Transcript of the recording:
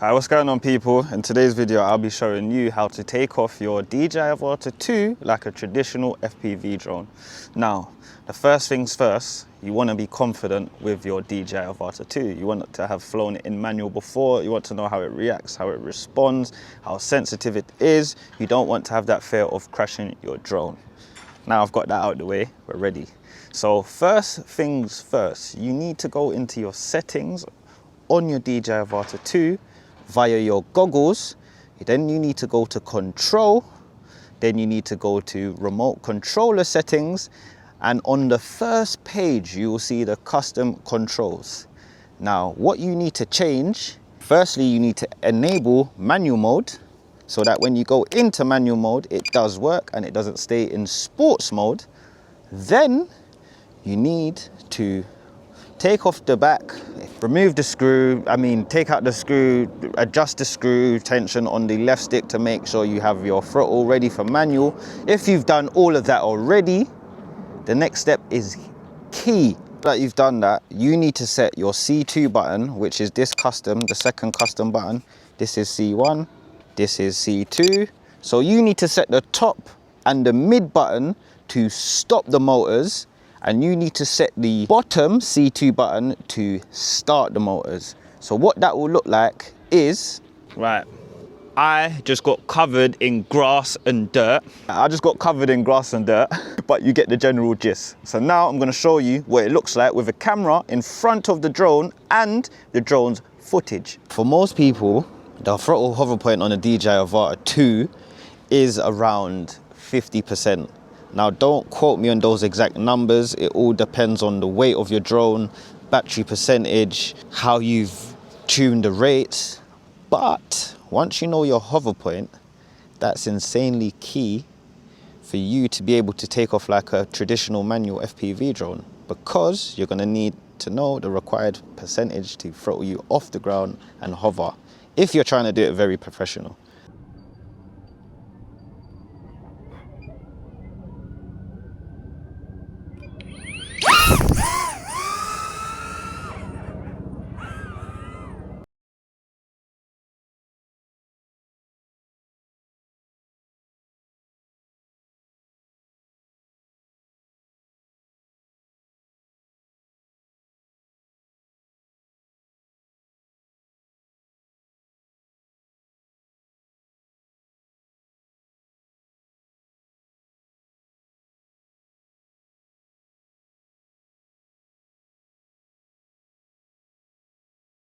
Hi, what's going on people? In today's video I'll be showing you how to take off your DJI Avata 2 like a traditional FPV drone. Now, the first things first, you want to be confident with your DJI Avata 2. You want to have flown it in manual before, you want to know how it reacts, how it responds, how sensitive it is. You don't want to have that fear of crashing your drone. Now I've got that out of the way, we're ready. So first things first, you need to go into your settings on your DJI Avata 2 via your goggles. Then you need to go to control, then you need to go to remote controller settings, and on the first page you will see the custom controls. Now what you need to change, firstly you need to enable manual mode so that when you go into manual mode it does work and it doesn't stay in sports mode. Then you need to take off the back, remove the screw, take out the screw, adjust the screw tension on the left stick to make sure you have your throttle ready for manual. If you've done all of that already, the next step is key. That you've done that, you need to set your C2 button, which is this custom, the second custom button. This is C1, this is C2. So you need to set the top and the mid button to stop the motors, and you need to set the bottom C2 button to start the motors. So what that will look like is, right, I just got covered in grass and dirt. But you get the general gist. So now I'm gonna show you what it looks like with a camera in front of the drone and the drone's footage. For most people, the throttle hover point on the DJI Avata 2 is around 50%. Now don't quote me on those exact numbers, it all depends on the weight of your drone, battery percentage, how you've tuned the rates. But once you know your hover point, that's insanely key for you to be able to take off like a traditional manual FPV drone, because you're going to need to know the required percentage to throttle you off the ground and hover if you're trying to do it very professional.